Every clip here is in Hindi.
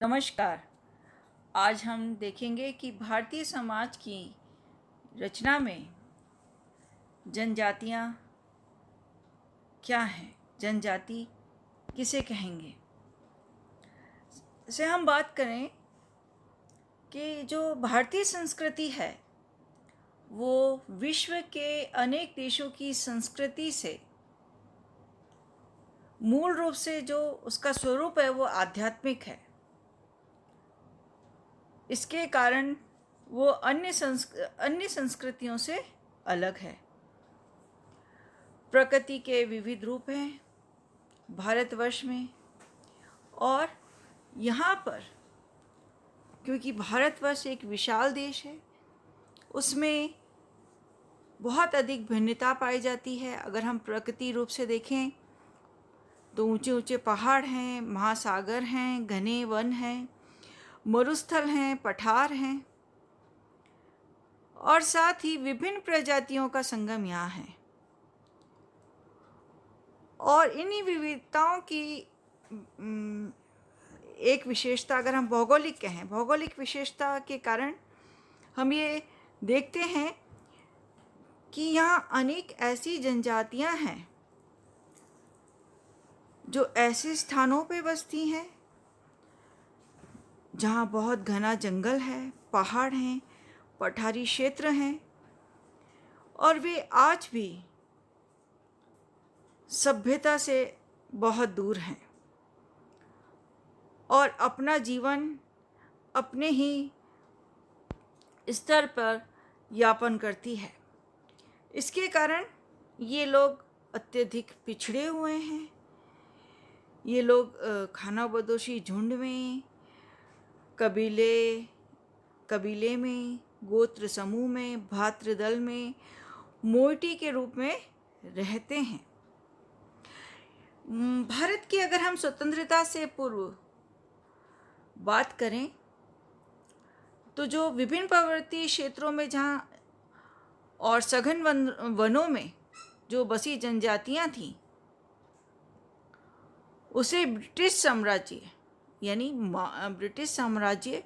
नमस्कार। आज हम देखेंगे कि भारतीय समाज की रचना में जनजातियाँ क्या हैं, जनजाति किसे कहेंगे। से हम बात करें कि जो भारतीय संस्कृति है वो विश्व के अनेक देशों की संस्कृति से मूल रूप से जो उसका स्वरूप है वो आध्यात्मिक है। इसके कारण वो अन्य संस्कृतियों से अलग है। प्रकृति के विविध रूप हैं भारतवर्ष में, और यहाँ पर क्योंकि भारतवर्ष एक विशाल देश है, उसमें बहुत अधिक भिन्नता पाई जाती है। अगर हम प्रकृति रूप से देखें तो ऊंचे ऊंचे पहाड़ हैं, महासागर हैं, घने वन हैं, मरुस्थल हैं, पठार हैं, और साथ ही विभिन्न प्रजातियों का संगम यहाँ है। और इन्हीं विविधताओं की एक विशेषता, अगर हम भौगोलिक कहें, भौगोलिक विशेषता के कारण हम ये देखते हैं कि यहाँ अनेक ऐसी जनजातियाँ हैं जो ऐसे स्थानों पे बसती हैं जहाँ बहुत घना जंगल है, पहाड़ हैं, पठारी क्षेत्र हैं, और वे आज भी सभ्यता से बहुत दूर हैं और अपना जीवन अपने ही स्तर पर यापन करती है। इसके कारण ये लोग अत्यधिक पिछड़े हुए हैं। ये लोग खानाबदोशी झुंड में, कबीले में, गोत्र समूह में, भातृदल में, मोइटी के रूप में रहते हैं। भारत की अगर हम स्वतंत्रता से पूर्व बात करें तो जो विभिन्न पर्वतीय क्षेत्रों में जहाँ और सघन वनों में जो बसी जनजातियाँ थीं, उसे ब्रिटिश साम्राज्य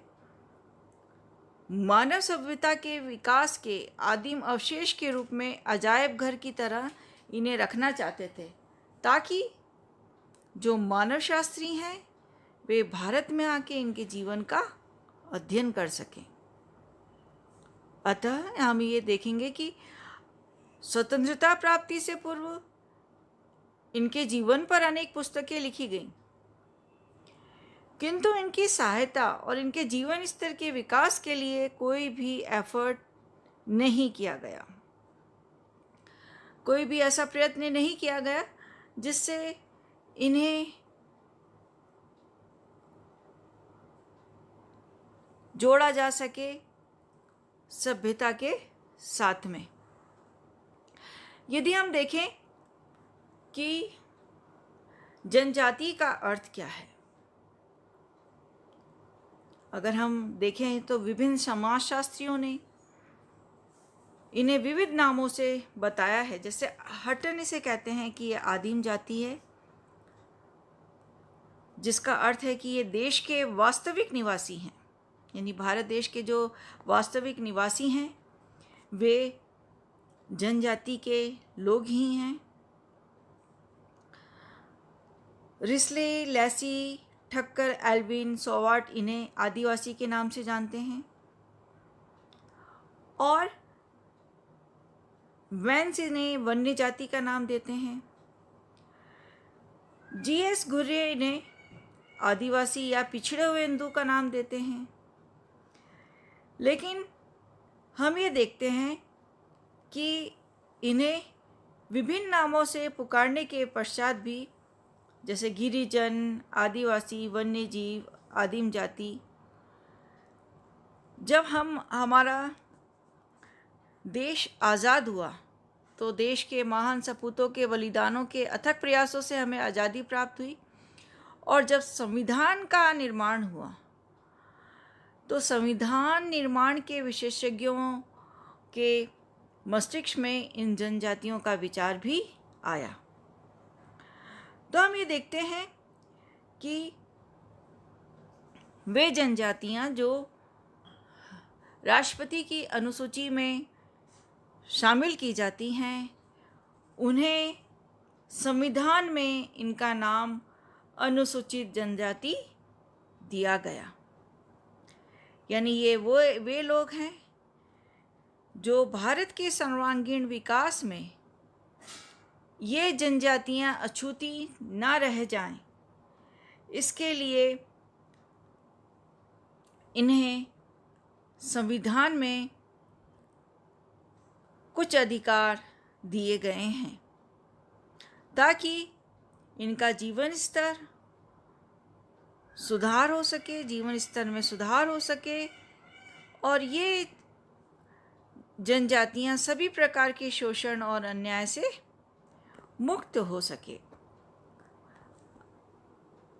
मानव सभ्यता के विकास के आदिम अवशेष के रूप में अजायब घर की तरह इन्हें रखना चाहते थे, ताकि जो मानव शास्त्री हैं वे भारत में आके इनके जीवन का अध्ययन कर सकें। अतः हम ये देखेंगे कि स्वतंत्रता प्राप्ति से पूर्व इनके जीवन पर अनेक पुस्तकें लिखी गईं, किंतु इनकी सहायता और इनके जीवन स्तर के विकास के लिए कोई भी एफर्ट नहीं किया गया। कोई भी ऐसा प्रयत्न नहीं किया गया जिससे इन्हें जोड़ा जा सके सभ्यता के साथ में। यदि हम देखें कि जनजाति का अर्थ क्या है, अगर हम देखें तो विभिन्न समाजशास्त्रियों ने इन्हें विविध नामों से बताया है। जैसे हटन इसे कहते हैं कि ये आदिम जाति है, जिसका अर्थ है कि ये देश के वास्तविक निवासी हैं, यानी भारत देश के जो वास्तविक निवासी हैं वे जनजाति के लोग ही हैं। रिस्ले, लैसी, ठक्कर, एल्विन, सोवाट इन्हें आदिवासी के नाम से जानते हैं, और वैन्स इन्हें वन्य जाति का नाम देते हैं। जीएस घुर्ये इन्हें आदिवासी या पिछड़े हुए हिंदू का नाम देते हैं। लेकिन हम ये देखते हैं कि इन्हें विभिन्न नामों से पुकारने के पश्चात भी, जैसे गिरिजन, आदिवासी, वन्यजीव, आदिम जाति, जब हमारा देश आज़ाद हुआ तो देश के महान सपूतों के बलिदानों के अथक प्रयासों से हमें आज़ादी प्राप्त हुई, और जब संविधान का निर्माण हुआ तो संविधान निर्माण के विशेषज्ञों के मस्तिष्क में इन जनजातियों का विचार भी आया। तो हम ये देखते हैं कि वे जनजातियां जो राष्ट्रपति की अनुसूची में शामिल की जाती हैं, उन्हें संविधान में इनका नाम अनुसूचित जनजाति दिया गया। यानी ये वे लोग हैं जो भारत के सर्वांगीण विकास में ये जनजातियां अछूती ना रह जाएं, इसके लिए इन्हें संविधान में कुछ अधिकार दिए गए हैं ताकि इनका जीवन स्तर सुधार हो सके, जीवन स्तर में सुधार हो सके और ये जनजातियां सभी प्रकार के शोषण और अन्याय से मुक्त हो सके।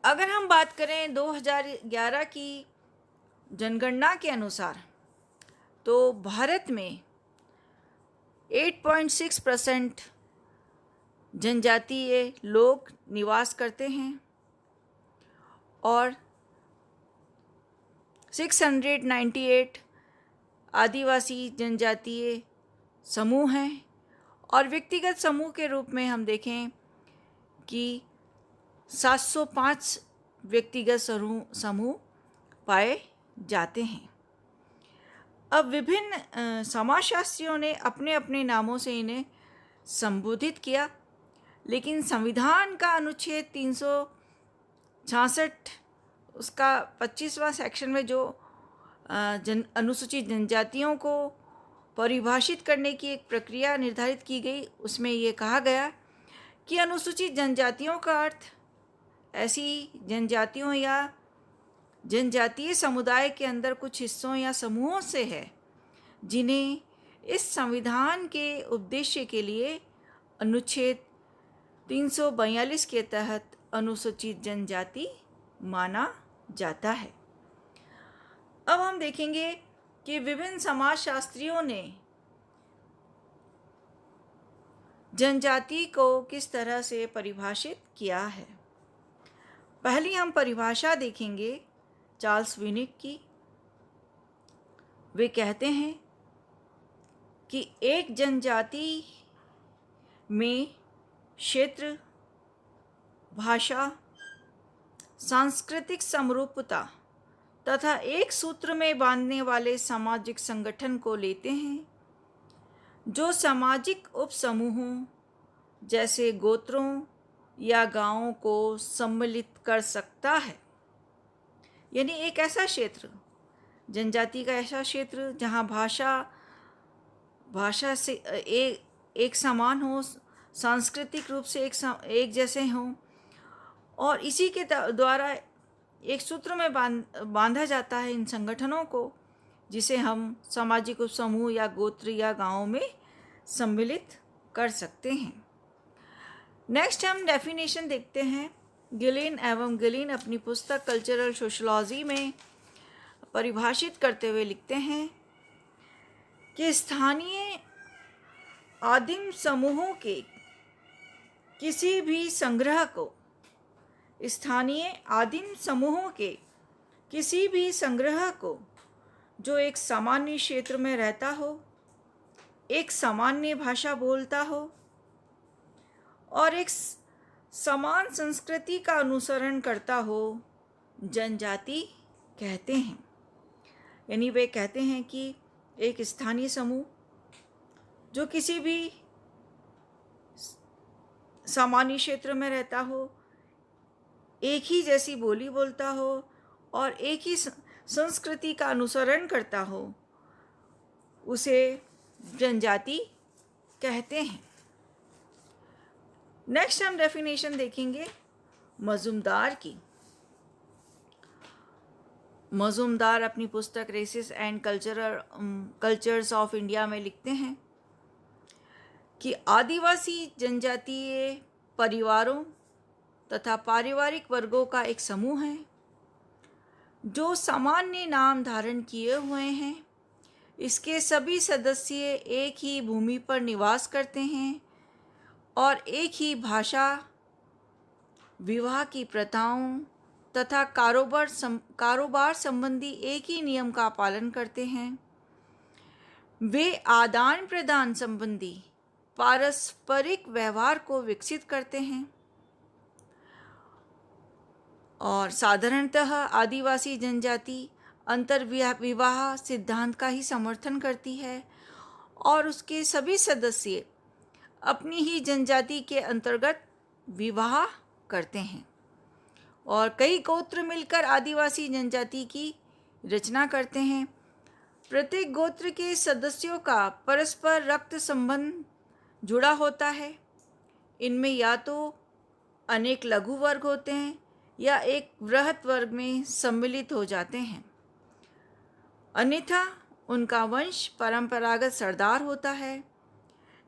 अगर हम बात करें 2011 की जनगणना के अनुसार, तो भारत में 8.6% जनजातीय लोग निवास करते हैं और 698 आदिवासी जनजातीय समूह हैं और व्यक्तिगत समूह के रूप में हम देखें कि 705 व्यक्तिगत समूह पाए जाते हैं। अब विभिन्न समाजशास्त्रियों ने अपने अपने नामों से इन्हें संबोधित किया, लेकिन संविधान का अनुच्छेद 366 उसका 25वां सेक्शन में जो अनुसूचित जनजातियों को परिभाषित करने की एक प्रक्रिया निर्धारित की गई, उसमें ये कहा गया कि अनुसूचित जनजातियों का अर्थ ऐसी जनजातियों या जनजातीय समुदाय के अंदर कुछ हिस्सों या समूहों से है जिन्हें इस संविधान के उद्देश्य के लिए अनुच्छेद 342 के तहत अनुसूचित जनजाति माना जाता है। अब हम देखेंगे कि विभिन्न समाजशास्त्रियों ने जनजाति को किस तरह से परिभाषित किया है। पहली हम परिभाषा देखेंगे चार्ल्स विनिक की। वे कहते हैं कि एक जनजाति में क्षेत्र, भाषा, सांस्कृतिक समरूपता तथा एक सूत्र में बांधने वाले सामाजिक संगठन को लेते हैं जो सामाजिक उपसमूहों जैसे गोत्रों या गांवों को सम्मिलित कर सकता है। यानी एक ऐसा क्षेत्र, जनजाति का ऐसा क्षेत्र जहां भाषा से एक समान हो, सांस्कृतिक रूप से एक जैसे हों और इसी के द्वारा एक सूत्र में बांधा जाता है इन संगठनों को, जिसे हम सामाजिक उपसमूह या गोत्र या गांवों में सम्मिलित कर सकते हैं। नेक्स्ट हम डेफिनेशन देखते हैं। गिलिन अपनी पुस्तक कल्चरल सोशलॉजी में परिभाषित करते हुए लिखते हैं कि स्थानीय आदिम समूहों के किसी भी संग्रह को जो एक सामान्य क्षेत्र में रहता हो, एक सामान्य भाषा बोलता हो और एक समान संस्कृति का अनुसरण करता हो, जनजाति कहते हैं। यानी वे कहते हैं कि एक स्थानीय समूह जो किसी भी सामान्य क्षेत्र में रहता हो, एक ही जैसी बोली बोलता हो और एक ही संस्कृति का अनुसरण करता हो, उसे जनजाति कहते हैं। नेक्स्ट हम डेफिनेशन देखेंगे मजूमदार की। मजूमदार अपनी पुस्तक races and cultures of India में लिखते हैं कि आदिवासी जनजातीय परिवारों तथा पारिवारिक वर्गों का एक समूह है जो सामान्य नाम धारण किए हुए हैं। इसके सभी सदस्य एक ही भूमि पर निवास करते हैं और एक ही भाषा, विवाह की प्रथाओं तथा कारोबार संबंधी एक ही नियम का पालन करते हैं। वे आदान प्रदान संबंधी पारस्परिक व्यवहार को विकसित करते हैं और साधारणतः आदिवासी जनजाति अंतर्विवाह सिद्धांत का ही समर्थन करती है और उसके सभी सदस्य अपनी ही जनजाति के अंतर्गत विवाह करते हैं और कई गोत्र मिलकर आदिवासी जनजाति की रचना करते हैं। प्रत्येक गोत्र के सदस्यों का परस्पर रक्त संबंध जुड़ा होता है। इनमें या तो अनेक लघु वर्ग होते हैं या एक वृहत वर्ग में सम्मिलित हो जाते हैं, अन्यथा उनका वंश परंपरागत सरदार होता है।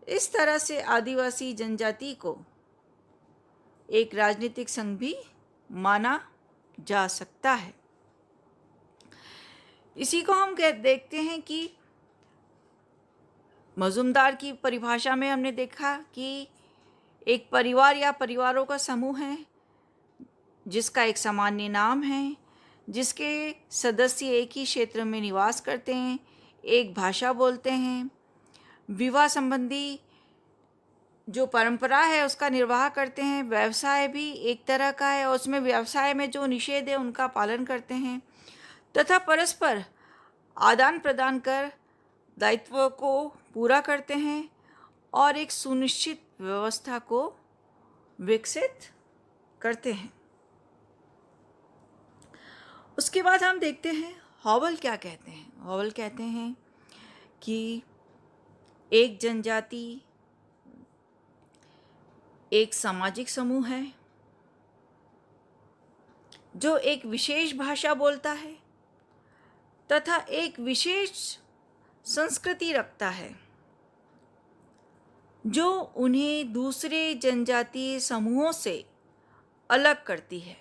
इस तरह से आदिवासी जनजाति को एक राजनीतिक संघ भी माना जा सकता है। इसी को हम देखते हैं कि मजूमदार की परिभाषा में हमने देखा कि एक परिवार या परिवारों का समूह है जिसका एक सामान्य नाम है, जिसके सदस्य एक ही क्षेत्र में निवास करते हैं, एक भाषा बोलते हैं, विवाह संबंधी जो परंपरा है उसका निर्वाह करते हैं, व्यवसाय भी एक तरह का है और उसमें व्यवसाय में जो निषेध है उनका पालन करते हैं तथा परस्पर आदान प्रदान कर दायित्व को पूरा करते हैं और एक सुनिश्चित व्यवस्था को विकसित करते हैं। उसके बाद हम देखते हैं हॉवेल क्या कहते हैं। हॉवेल कहते हैं कि एक जनजाति एक सामाजिक समूह है जो एक विशेष भाषा बोलता है तथा एक विशेष संस्कृति रखता है जो उन्हें दूसरे जनजातीय समूहों से अलग करती है।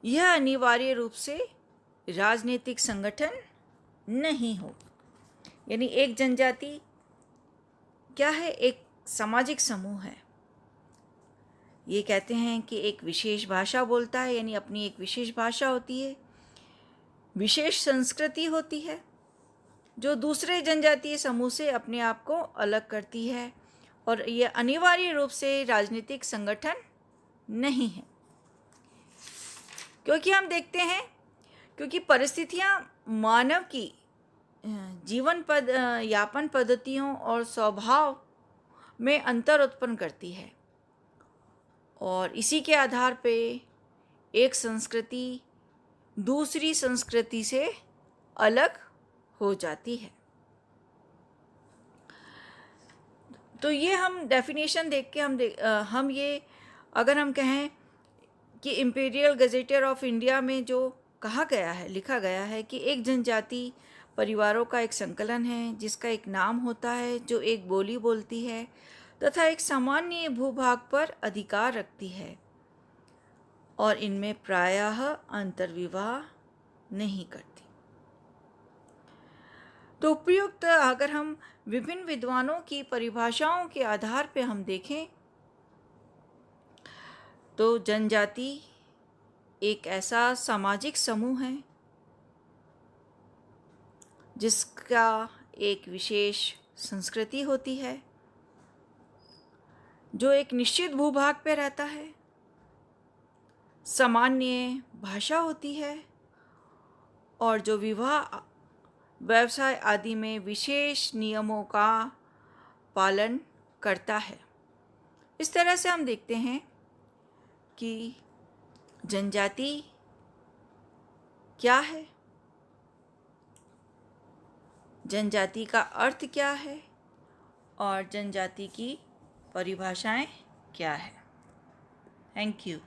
यह अनिवार्य रूप से राजनीतिक संगठन नहीं हो, यानी एक जनजाति क्या है, एक सामाजिक समूह है। ये कहते हैं कि एक विशेष भाषा बोलता है, यानी अपनी एक विशेष भाषा होती है, विशेष संस्कृति होती है जो दूसरे जनजातीय समूह से अपने आप को अलग करती है और यह अनिवार्य रूप से राजनीतिक संगठन नहीं है। क्योंकि हम देखते हैं क्योंकि परिस्थितियां मानव की यापन पद्धतियों और स्वभाव में अंतर उत्पन्न करती है और इसी के आधार पे एक संस्कृति दूसरी संस्कृति से अलग हो जाती है। तो ये हम डेफिनेशन देख के हम ये अगर हम कहें कि इंपीरियल गजेटियर ऑफ इंडिया में जो कहा गया है, लिखा गया है कि एक जनजाति परिवारों का एक संकलन है जिसका एक नाम होता है, जो एक बोली बोलती है तथा एक सामान्य भूभाग पर अधिकार रखती है और इनमें प्रायः अंतर्विवाह नहीं करती। तो उपयुक्त अगर हम विभिन्न विद्वानों की परिभाषाओं के आधार पर हम देखें तो जनजाति एक ऐसा सामाजिक समूह है जिसका एक विशेष संस्कृति होती है, जो एक निश्चित भूभाग पे रहता है, सामान्य भाषा होती है और जो विवाह व्यवसाय आदि में विशेष नियमों का पालन करता है। इस तरह से हम देखते हैं कि जनजाति क्या है, जनजाति का अर्थ क्या है और जनजाति की परिभाषाएं क्या है। Thank you.